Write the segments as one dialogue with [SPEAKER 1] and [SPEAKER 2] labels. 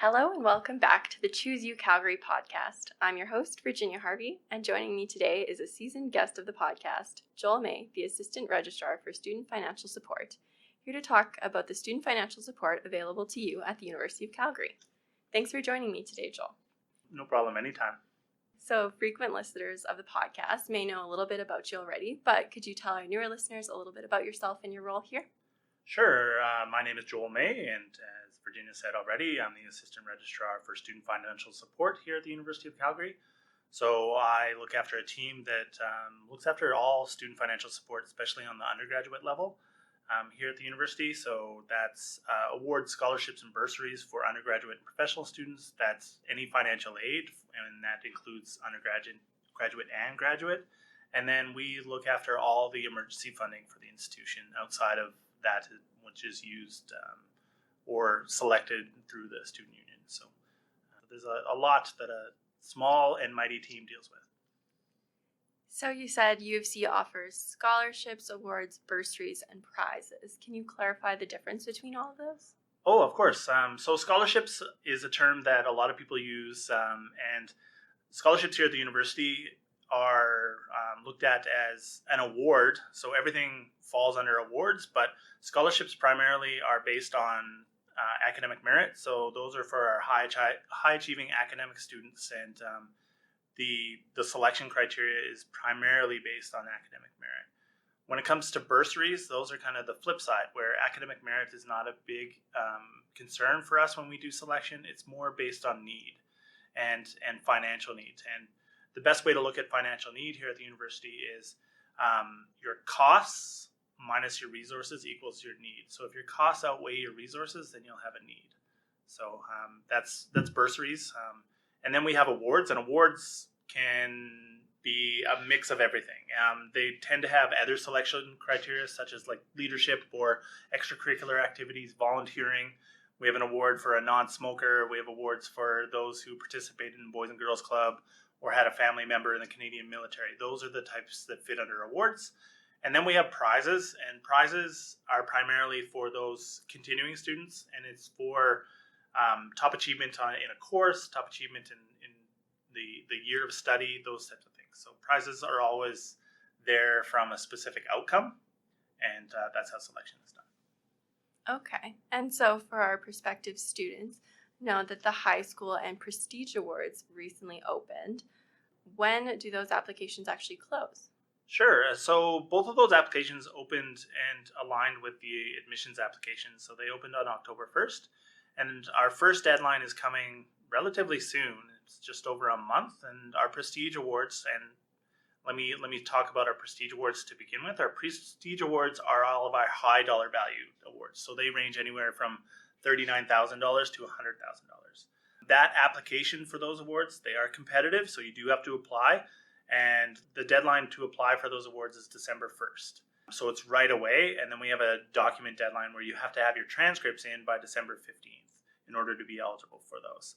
[SPEAKER 1] Hello and welcome back to the Choose UCalgary podcast. I'm your host, Virginia Harvey, and joining me today is a seasoned guest of the podcast, Joel May, the Assistant Registrar for Student Financial Support, here to talk about the student financial support available to you at the University of Calgary. Thanks for joining me today, Joel.
[SPEAKER 2] No problem, anytime.
[SPEAKER 1] So, frequent listeners of the podcast may know a little bit about you already, but could you tell our newer listeners a little bit about yourself and your role here?
[SPEAKER 2] Sure. My name is Joel May, and as Virginia said already, I'm the Assistant Registrar for Student Financial Support here at the University of Calgary. So I look after a team that looks after all student financial support, especially on the undergraduate level here at the university. So that's awards, scholarships, and bursaries for undergraduate and professional students. That's any financial aid, and that includes undergraduate, graduate, and graduate. And then we look after all the emergency funding for the institution outside of that, which is used or selected through the student union. So there's a lot that a small and mighty team deals with.
[SPEAKER 1] So you said U of C offers scholarships, awards, bursaries, and prizes. Can you clarify the difference between all of those?
[SPEAKER 2] Oh, of course. So scholarships is a term that a lot of people use, and scholarships here at the university are looked at as an award. So everything falls under awards, but scholarships primarily are based on academic merit. So those are for our high achieving academic students, and the selection criteria is primarily based on academic merit. When it comes to bursaries, those are kind of the flip side, where academic merit is not a big concern for us when we do selection. It's more based on need and financial needs. And the best way to look at financial need here at the university is your costs minus your resources equals your need. So if your costs outweigh your resources, then you'll have a need. So that's bursaries. And then we have awards, and awards can be a mix of everything. They tend to have other selection criteria, such as like leadership or extracurricular activities, volunteering. We have an award for a non-smoker. We have awards for those who participated in Boys and Girls Club or had a family member in the Canadian military. Those are the types that fit under awards. And then we have prizes, and prizes are primarily for those continuing students, and it's for top achievement in a course, top achievement in the year of study, those types of things. So prizes are always there from a specific outcome, and that's how selection is done.
[SPEAKER 1] Okay. And so for our prospective students, know that the high school and prestige awards recently opened. When do those applications actually close?
[SPEAKER 2] Sure. So both of those applications opened and aligned with the admissions applications. So they opened on October 1st. And our first deadline is coming relatively soon. It's just over a month. And our prestige awards, and let me talk about our prestige awards to begin with. Our prestige awards are all of our high dollar value awards. So they range anywhere from $39,000 to $100,000. That application for those awards, they are competitive, so you do have to apply. And the deadline to apply for those awards is December 1st. So it's right away. And then we have a document deadline where you have to have your transcripts in by December 15th in order to be eligible for those.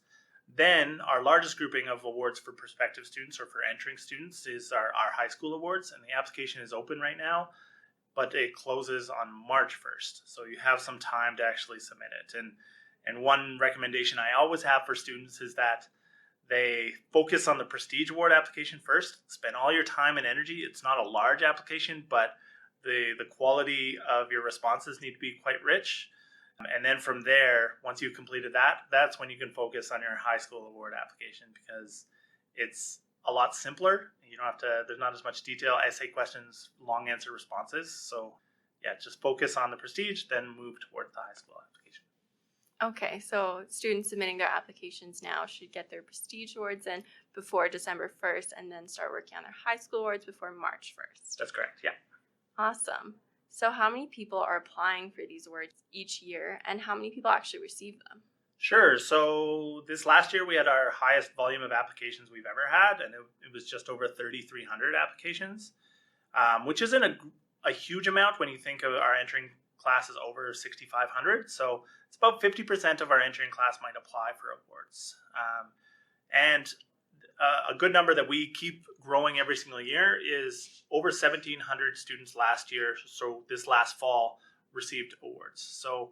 [SPEAKER 2] Then our largest grouping of awards for prospective students or for entering students is our high school awards. And the application is open right now, but it closes on March 1st. So you have some time to actually submit it. And one recommendation I always have for students is that they focus on the prestige award application first. Spend all your time and energy. It's not a large application, but the quality of your responses need to be quite rich. And then from there, once you've completed that, that's when you can focus on your high school award application, because it's a lot simpler. You don't have to, there's not as much detail, essay questions, long answer responses. So yeah, just focus on the prestige, then move towards the high school application.
[SPEAKER 1] Okay, so students submitting their applications now should get their prestige awards in before December 1st and then start working on their high school awards before March 1st.
[SPEAKER 2] That's correct, yeah.
[SPEAKER 1] Awesome. So how many people are applying for these awards each year, and how many people actually receive them?
[SPEAKER 2] Sure. So this last year we had our highest volume of applications we've ever had, and it was just over 3,300 applications, which isn't a huge amount when you think of our entering class is over 6,500. So it's about 50% of our entering class might apply for awards. And a good number that we keep growing every single year is over 1,700 students last year. So this last fall received awards. So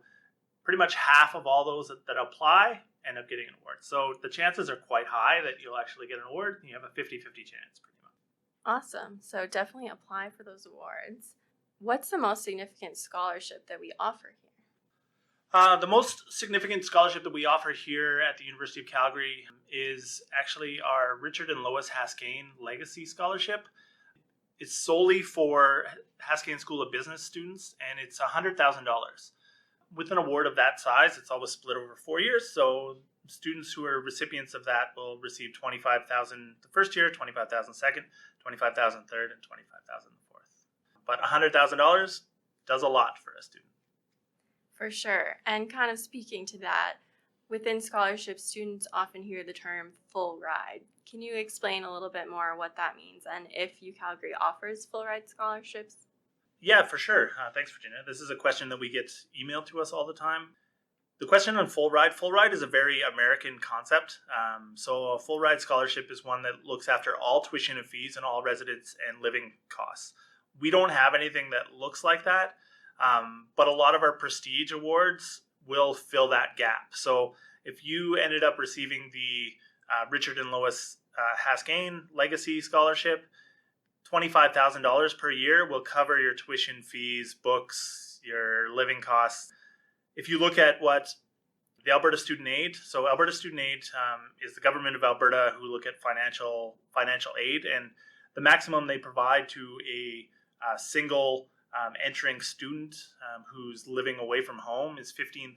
[SPEAKER 2] pretty much half of all those that apply end up getting an award. So the chances are quite high that you'll actually get an award. You have a 50-50 chance pretty much.
[SPEAKER 1] Awesome. So definitely apply for those awards. What's the most significant scholarship that we offer here?
[SPEAKER 2] The most significant scholarship that we offer here at the University of Calgary is actually our Richard and Lois Haskein Legacy Scholarship. It's solely for Haskein School of Business students, and it's $100,000. With an award of that size, it's always split over 4 years, so students who are recipients of that will receive $25,000 the first year, $25,000 second, $25,000 third, and $25,000 the fourth. But $100,000 does a lot for a student.
[SPEAKER 1] For sure. And kind of speaking to that, within scholarships, students often hear the term full ride. Can you explain a little bit more what that means and if UCalgary offers full ride scholarships?
[SPEAKER 2] Yeah, for sure. Thanks, Virginia. This is a question that we get emailed to us all the time. The question on full ride is a very American concept. So a full ride scholarship is one that looks after all tuition and fees and all residence and living costs. We don't have anything that looks like that. But a lot of our prestige awards will fill that gap. So if you ended up receiving the Richard and Lois Haskein Legacy Scholarship, $25,000 per year will cover your tuition fees, books, your living costs. If you look at what the Alberta Student Aid, so Alberta Student Aid is the government of Alberta who look at financial aid, and the maximum they provide to a single entering student who's living away from home is $15,000.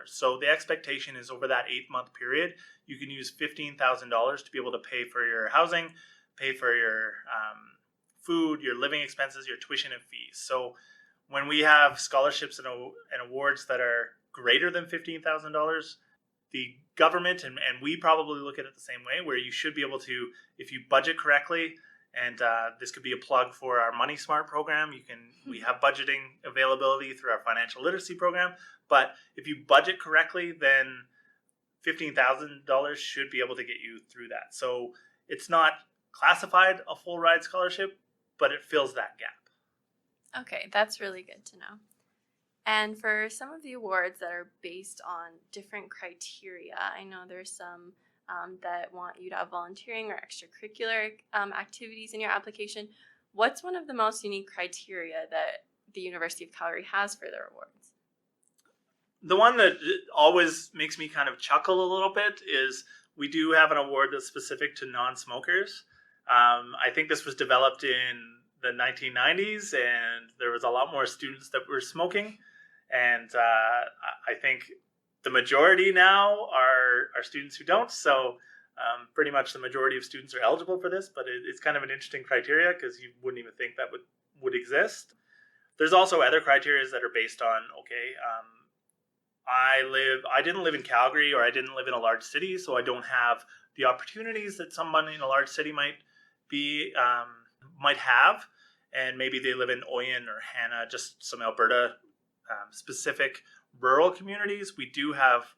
[SPEAKER 2] So the expectation is over that 8-month period, you can use $15,000 to be able to pay for your housing, pay for your food, your living expenses, your tuition and fees. So when we have scholarships and awards that are greater than $15,000, the government and we probably look at it the same way, where you should be able to, if you budget correctly, and this could be a plug for our Money Smart program. We have budgeting availability through our financial literacy program. But if you budget correctly, then $15,000 should be able to get you through that. So it's not classified a full ride scholarship, but it fills that gap.
[SPEAKER 1] Okay, that's really good to know. And for some of the awards that are based on different criteria, I know there's some that want you to have volunteering or extracurricular activities in your application. What's one of the most unique criteria that the University of Calgary has for their awards?
[SPEAKER 2] The one that always makes me kind of chuckle a little bit is we do have an award that's specific to non-smokers. I think this was developed in the 1990s, and there was a lot more students that were smoking. And I think the majority now are students who don't. So pretty much the majority of students are eligible for this, but it's kind of an interesting criteria because you wouldn't even think that would exist. There's also other criteria that are based on, I didn't live in Calgary, or I didn't live in a large city, so I don't have the opportunities that someone in a large city might have. And maybe they live in Oyen or Hanna, just some Alberta specific rural communities. We do have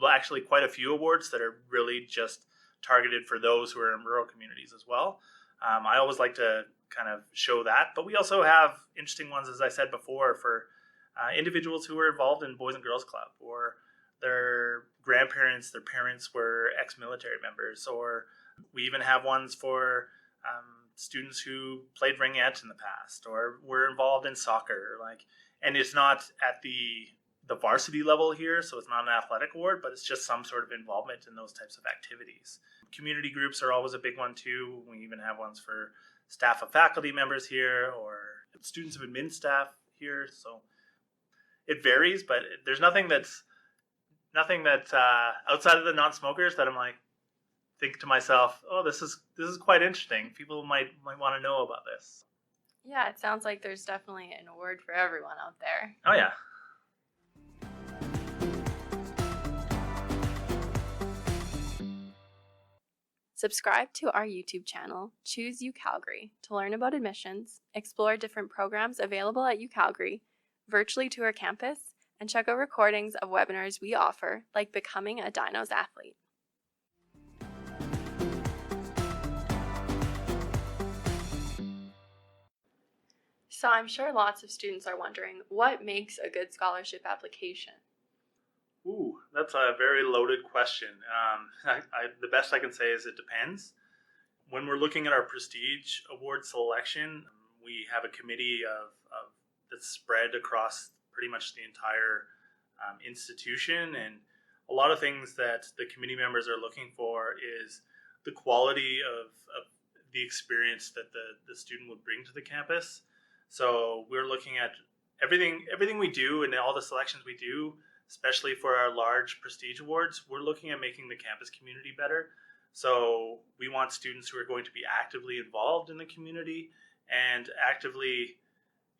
[SPEAKER 2] actually quite a few awards that are really just targeted for those who are in rural communities as well. I always like to kind of show that, but we also have interesting ones, as I said before, for individuals who were involved in Boys and Girls Club, or their grandparents, their parents were ex-military members, or we even have ones for students who played ringette in the past or were involved in soccer. And it's not at the varsity level here, so it's not an athletic award, but it's just some sort of involvement in those types of activities. Community groups are always a big one too. We even have ones for staff of faculty members here, or students of admin staff here. So it varies, but there's nothing that's outside of the non-smokers that I'm like, think to myself, oh, this is quite interesting. People might want to know about this.
[SPEAKER 1] Yeah, it sounds like there's definitely an award for everyone out there.
[SPEAKER 2] Oh, yeah.
[SPEAKER 1] Subscribe to our YouTube channel, Choose UCalgary, to learn about admissions, explore different programs available at UCalgary, virtually tour campus, and check out recordings of webinars we offer, like Becoming a Dinos Athlete. So I'm sure lots of students are wondering, what makes a good scholarship application?
[SPEAKER 2] Ooh, That's a very loaded question. The best I can say is it depends. When we're looking at our prestige award selection, we have a committee that's spread across pretty much the entire institution, and a lot of things that the committee members are looking for is the quality of the experience that the student would bring to the campus. So we're looking at everything we do and all the selections we do, especially for our large prestige awards, we're looking at making the campus community better. So we want students who are going to be actively involved in the community and actively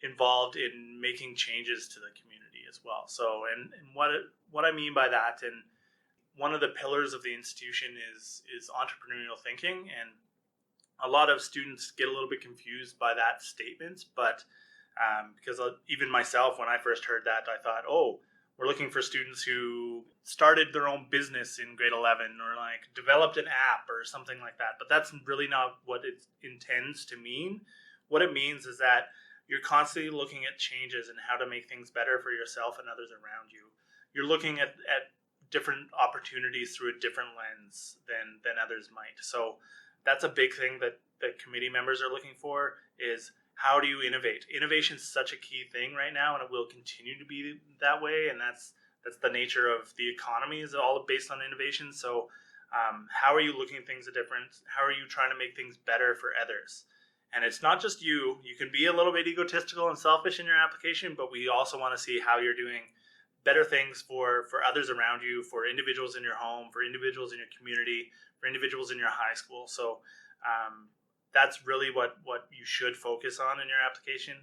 [SPEAKER 2] involved in making changes to the community as well. So, and what I mean by that, and one of the pillars of the institution is entrepreneurial thinking, and a lot of students get a little bit confused by that statement, but because even myself, when I first heard that, I thought, oh, we're looking for students who started their own business in grade 11 or like developed an app or something like that. But that's really not what it intends to mean. What it means is that you're constantly looking at changes and how to make things better for yourself and others around you. You're looking at different opportunities through a different lens than others might. So that's a big thing that committee members are looking for is how do you innovate? Innovation is such a key thing right now, and it will continue to be that way. And that's the nature of the economy, is all based on innovation. So how are you looking at things different? How are you trying to make things better for others? And it's not just you. You can be a little bit egotistical and selfish in your application, but we also want to see how you're doing better things for others around you, for individuals in your home, for individuals in your community, for individuals in your high school. So that's really what you should focus on in your application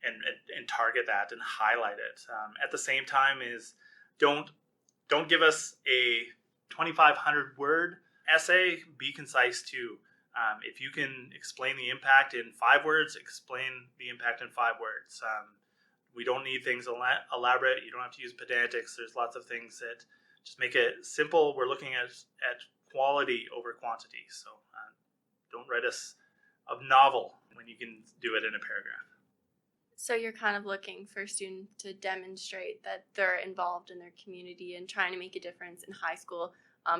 [SPEAKER 2] and target that and highlight it. At the same time is don't give us a 2,500 word essay. Be concise too. If you can explain the impact in 5 words, explain the impact in 5 words. We don't need things elaborate. You don't have to use pedantics. There's lots of things that just make it simple. We're looking at quality over quantity. So don't write us a novel when you can do it in a paragraph.
[SPEAKER 1] So you're kind of looking for students to demonstrate that they're involved in their community and trying to make a difference in high school,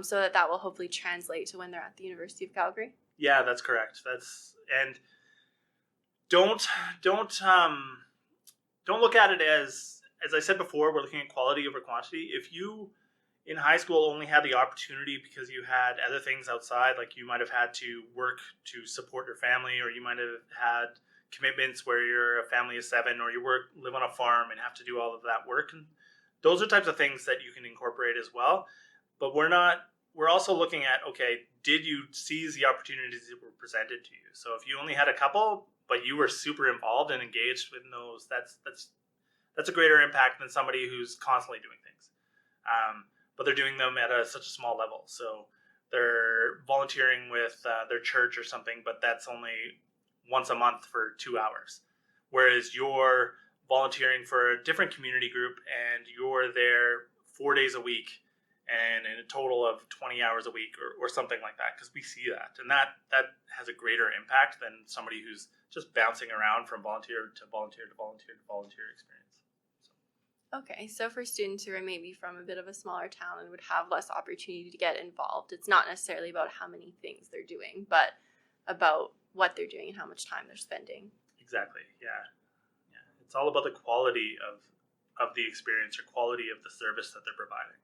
[SPEAKER 1] so that will hopefully translate to when they're at the University of Calgary.
[SPEAKER 2] Yeah, that's correct. And don't look at it as I said before, we're looking at quality over quantity. If you in high school only had the opportunity because you had other things outside, like you might have had to work to support your family, or you might have had commitments where you're a family of 7, or you live on a farm and have to do all of that work. And those are types of things that you can incorporate as well. But we're also looking at, okay, did you seize the opportunities that were presented to you? So if you only had a couple, but you were super involved and engaged with those, that's a greater impact than somebody who's constantly doing things. But they're doing them at such a small level. So they're volunteering with their church or something, but that's only once a month for 2 hours. Whereas you're volunteering for a different community group and you're there 4 days a week and in a total of 20 hours a week or something like that, because we see that. And that has a greater impact than somebody who's just bouncing around from volunteer to volunteer to volunteer to volunteer experience.
[SPEAKER 1] Okay, so for students who are maybe from a bit of a smaller town and would have less opportunity to get involved, it's not necessarily about how many things they're doing, but about what they're doing and how much time they're spending.
[SPEAKER 2] Exactly, yeah. It's all about the quality of the experience or quality of the service that they're providing.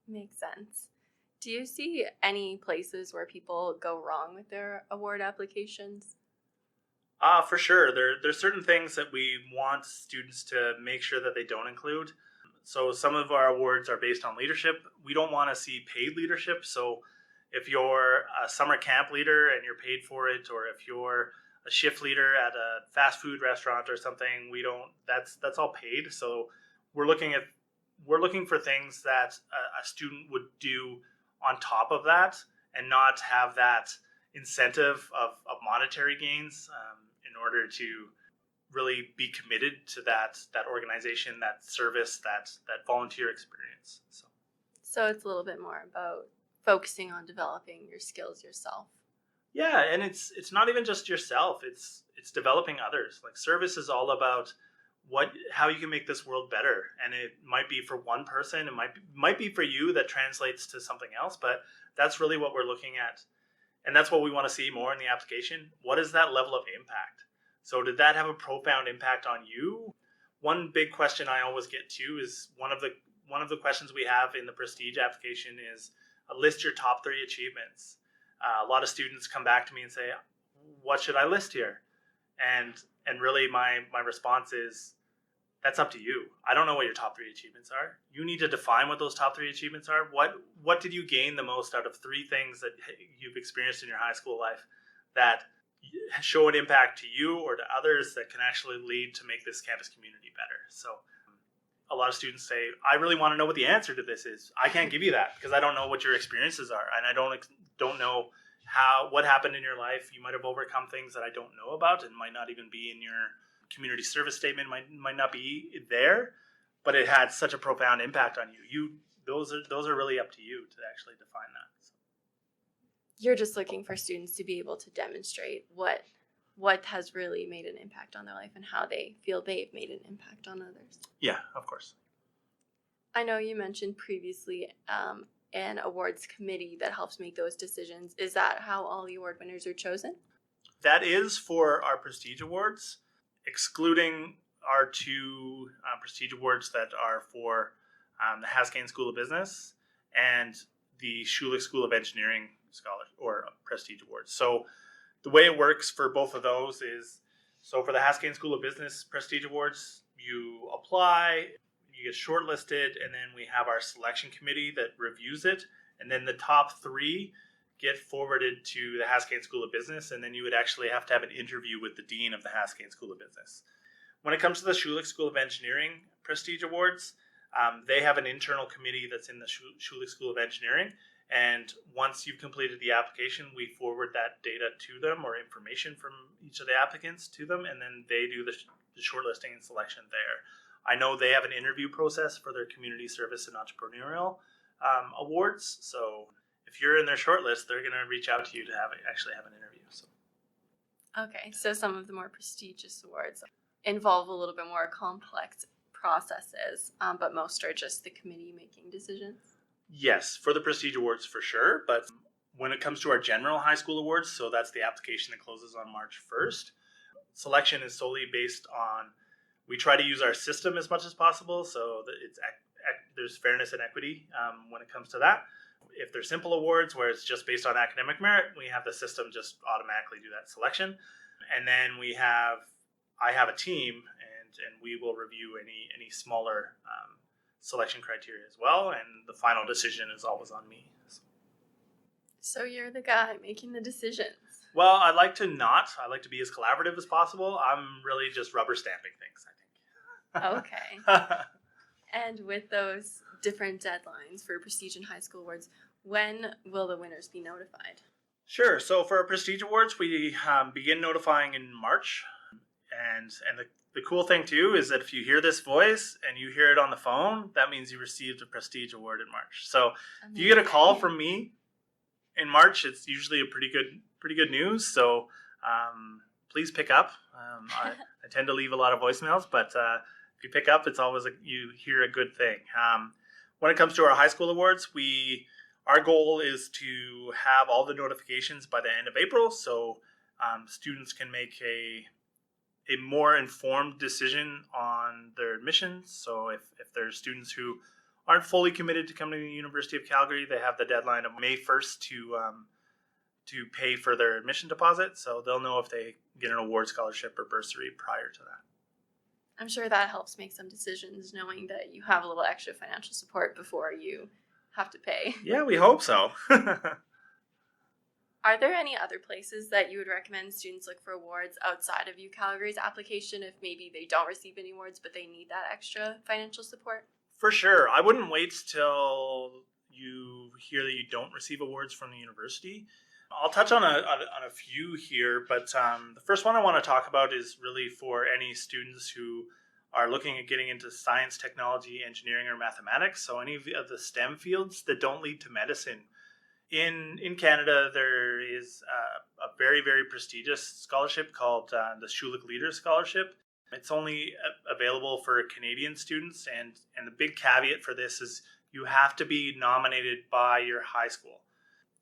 [SPEAKER 1] Makes sense. Do you see any places where people go wrong with their award applications?
[SPEAKER 2] For sure. There's certain things that we want students to make sure that they don't include. So some of our awards are based on leadership. We don't want to see paid leadership. So if you're a summer camp leader and you're paid for it, or if you're a shift leader at a fast food restaurant or something, that's all paid. So we're looking for things that a student would do on top of that and not have that incentive of monetary gains in order to really be committed to that organization, that service, that volunteer experience.
[SPEAKER 1] So it's a little bit more about focusing on developing your skills yourself.
[SPEAKER 2] Yeah, and it's not even just yourself. It's developing others. Like service is all about how you can make this world better. And it might be for one person, it might be for you that translates to something else, but that's really what we're looking at. And that's what we want to see more in the application. What is that level of impact? So did that have a profound impact on you? One big question I always get to is one of the questions we have in the Prestige application is list your top 3 achievements. A lot of students come back to me and say, what should I list here? And really my response is, that's up to you. I don't know what your top 3 achievements are. You need to define what those top 3 achievements are. What did you gain the most out of 3 things that you've experienced in your high school life that show an impact to you or to others that can actually lead to make this campus community better? So a lot of students say, I really want to know what the answer to this is. I can't give you that because I don't know what your experiences are, and I don't know what happened in your life. You might have overcome things that I don't know about and might not even be in your community service statement, might not be there, but it had such a profound impact on you. Those are really up to you to actually define that. So.
[SPEAKER 1] You're just looking for students to be able to demonstrate what has really made an impact on their life and how they feel they've made an impact on others.
[SPEAKER 2] Yeah, of course.
[SPEAKER 1] I know you mentioned previously an awards committee that helps make those decisions. Is that how all the award winners are chosen?
[SPEAKER 2] That is for our Prestige Awards, excluding our 2 Prestige Awards that are for the Haskein School of Business and the Schulich School of Engineering Scholar or Prestige Awards. So the way it works for both of those is, so for the Haskein School of Business Prestige Awards, you apply, you get shortlisted, and then we have our selection committee that reviews it, and then the top 3 get forwarded to the Haskein School of Business, and then you would actually have to have an interview with the dean of the Haskein School of Business. When it comes to the Schulich School of Engineering Prestige Awards, they have an internal committee that's in the Schulich School of Engineering, and once you've completed the application, we forward that data to them or information from each of the applicants to them, and then they do the shortlisting and selection there. I know they have an interview process for their community service and entrepreneurial awards, so if you're in their shortlist, they're going to reach out to you to actually have an interview. So.
[SPEAKER 1] Okay, so some of the more prestigious awards involve a little bit more complex processes, but most are just the committee making decisions.
[SPEAKER 2] Yes, for the Prestige Awards for sure, but when it comes to our general high school awards, so that's the application that closes on March 1st, selection is solely based on, we try to use our system as much as possible, so that there's fairness and equity when it comes to that. If they're simple awards where it's just based on academic merit, we have the system just automatically do that selection. And then I have a team, and we will review any smaller selection criteria as well, and the final decision is always on me.
[SPEAKER 1] So you're the guy making the decisions.
[SPEAKER 2] Well, I like to be as collaborative as possible. I'm really just rubber stamping things, I think.
[SPEAKER 1] Okay. And with those different deadlines for Prestige and high school awards, when will the winners be notified?
[SPEAKER 2] Sure. So for our Prestige Awards, we begin notifying in March. And the cool thing, too, is that if you hear this voice and you hear it on the phone, that means you received a Prestige Award in March. So if you get a call from me in March, it's usually a pretty good news. So please pick up. I tend to leave a lot of voicemails, but if you pick up, it's always you hear a good thing. When it comes to our high school awards, our goal is to have all the notifications by the end of April, so students can make a more informed decision on their admissions. So if there's students who aren't fully committed to coming to the University of Calgary, they have the deadline of May 1st to pay for their admission deposit. So they'll know if they get an award, scholarship, or bursary prior to that.
[SPEAKER 1] I'm sure that helps make some decisions, knowing that you have a little extra financial support before you have to pay.
[SPEAKER 2] Yeah, we hope so.
[SPEAKER 1] Are there any other places that you would recommend students look for awards outside of UCalgary's application if maybe they don't receive any awards but they need that extra financial support?
[SPEAKER 2] For sure. I wouldn't wait till you hear that you don't receive awards from the university. I'll touch on a few here, but the first one I want to talk about is really for any students who are looking at getting into science, technology, engineering, or mathematics. So any of the STEM fields that don't lead to medicine. In Canada, there is a very, very prestigious scholarship called the Schulich Leaders Scholarship. It's only available for Canadian students, and the big caveat for this is you have to be nominated by your high school,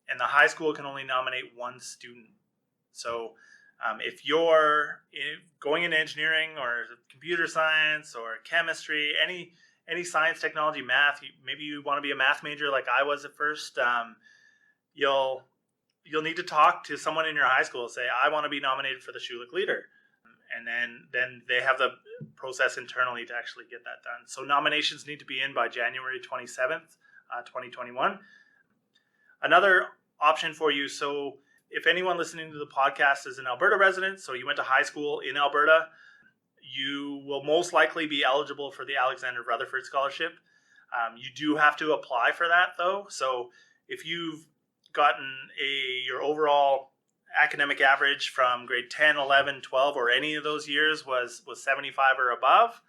[SPEAKER 2] and the high school can only nominate one student. So if you're going into engineering or computer science or chemistry, any science, technology, math, maybe you want to be a math major like I was at first, you'll need to talk to someone in your high school, say, I want to be nominated for the Schulich leader. And then they have the process internally to actually get that done. So nominations need to be in by January 27th, 2021. Another option for you, so if anyone listening to the podcast is an Alberta resident, so you went to high school in Alberta, you will most likely be eligible for the Alexander Rutherford Scholarship. You do have to apply for that, though. So if you've gotten your overall academic average from grade 10, 11, 12, or any of those years was 75 or above,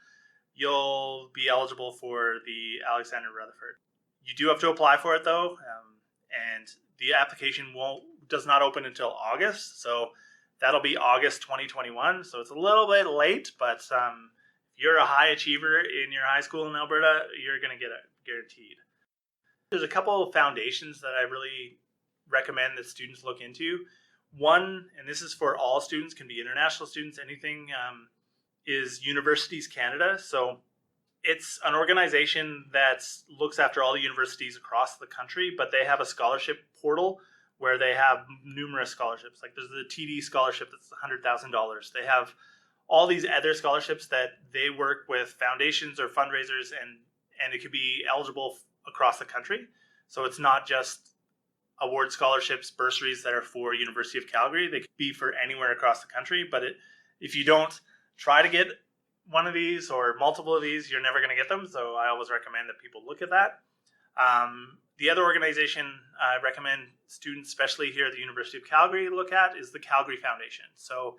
[SPEAKER 2] you'll be eligible for the Alexander Rutherford. You do have to apply for it, though, and the application does not open until August, so that'll be August 2021. So it's a little bit late, but if you're a high achiever in your high school in Alberta, you're going to get it guaranteed. There's a couple of foundations that I really recommend that students look into. One, and this is for all students, can be international students, anything, is Universities Canada. So it's an organization that looks after all the universities across the country, but they have a scholarship portal where they have numerous scholarships. Like there's the TD scholarship that's $100,000. They have all these other scholarships that they work with foundations or fundraisers, and it could be eligible across the country. So it's not just award scholarships, bursaries that are for University of Calgary. They could be for anywhere across the country, but if you don't try to get one of these or multiple of these, you're never going to get them. So I always recommend that people look at that. The other organization I recommend students, especially here at the University of Calgary, look at is the Calgary Foundation. So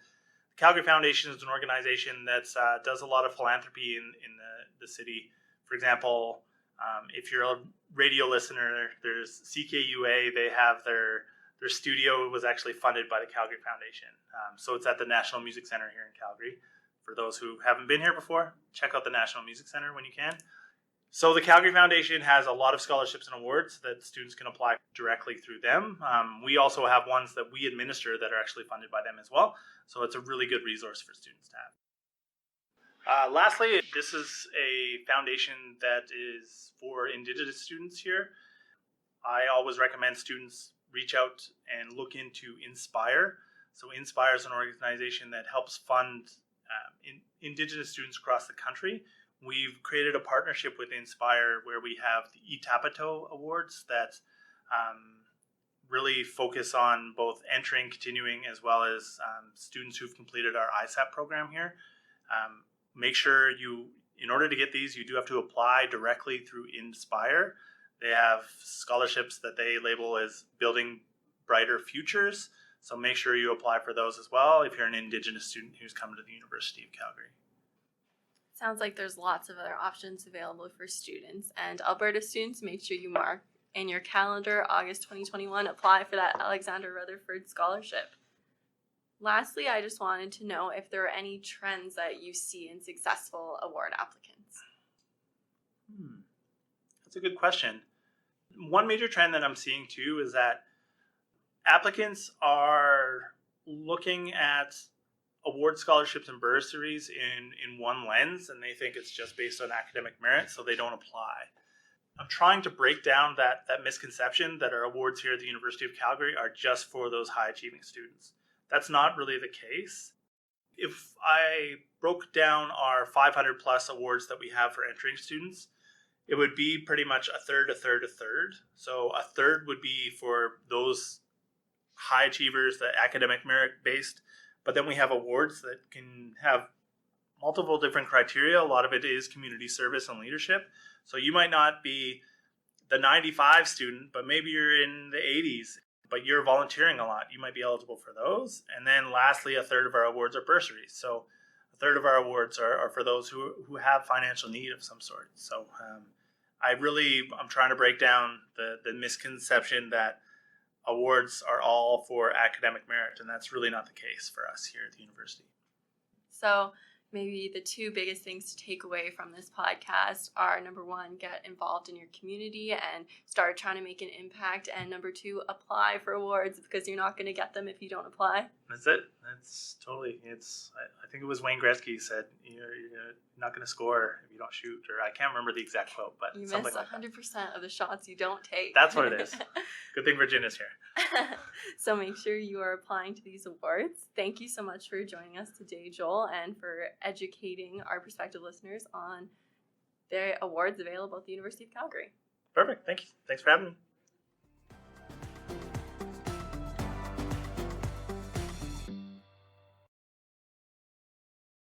[SPEAKER 2] the Calgary Foundation is an organization that does a lot of philanthropy in the city. For example, if you're a radio listener, there's CKUA. They have their studio was actually funded by the Calgary Foundation. So it's at the National Music Center here in Calgary. For those who haven't been here before, check out the National Music Center when you can. So the Calgary Foundation has a lot of scholarships and awards that students can apply directly through them. We also have ones that we administer that are actually funded by them as well. So it's a really good resource for students to have. Lastly, this is a foundation that is for Indigenous students here. I always recommend students reach out and look into Inspire. So Inspire is an organization that helps fund Indigenous students across the country. We've created a partnership with Inspire where we have the eTapato Awards that really focus on both entering, continuing, as well as students who've completed our ISAP program here. Make sure in order to get these, you do have to apply directly through Inspire. They have scholarships that they label as Building Brighter Futures. So make sure you apply for those as well if you're an Indigenous student who's come to the University of Calgary.
[SPEAKER 1] Sounds like there's lots of other options available for students. And Alberta students, make sure you mark in your calendar August 2021, apply for that Alexander Rutherford Scholarship. Lastly, I just wanted to know if there are any trends that you see in successful award applicants.
[SPEAKER 2] That's a good question. One major trend that I'm seeing too is that applicants are looking at award scholarships and bursaries in one lens, and they think it's just based on academic merit, so they don't apply. I'm trying to break down that misconception that our awards here at the University of Calgary are just for those high achieving students. That's not really the case. If I broke down our 500 plus awards that we have for entering students, it would be pretty much a third, a third, a third. So a third would be for those high achievers, the academic merit based, but then we have awards that can have multiple different criteria. A lot of it is community service and leadership. So you might not be the 95 student, but maybe you're in the 80s, but you're volunteering a lot. You might be eligible for those. And then lastly, a third of our awards are bursaries. So a third of our awards are for those who have financial need of some sort. So I'm trying to break down the misconception that awards are all for academic merit, and that's really not the case for us here at the university.
[SPEAKER 1] So maybe the two biggest things to take away from this podcast are, number one, get involved in your community and start trying to make an impact, and number two, apply for awards, because you're not going to get them if you don't apply.
[SPEAKER 2] That's it. That's totally. I think it was Wayne Gretzky said, you're not going to score if you don't shoot, or I can't remember the exact quote, but
[SPEAKER 1] you
[SPEAKER 2] something
[SPEAKER 1] miss
[SPEAKER 2] like
[SPEAKER 1] 100% of the shots you don't take.
[SPEAKER 2] That's what it is. Good thing Virginia's here.
[SPEAKER 1] So make sure you are applying to these awards. Thank you so much for joining us today, Joel, and for educating our prospective listeners on the awards available at the University of Calgary.
[SPEAKER 2] Perfect. Thank you. Thanks for having me.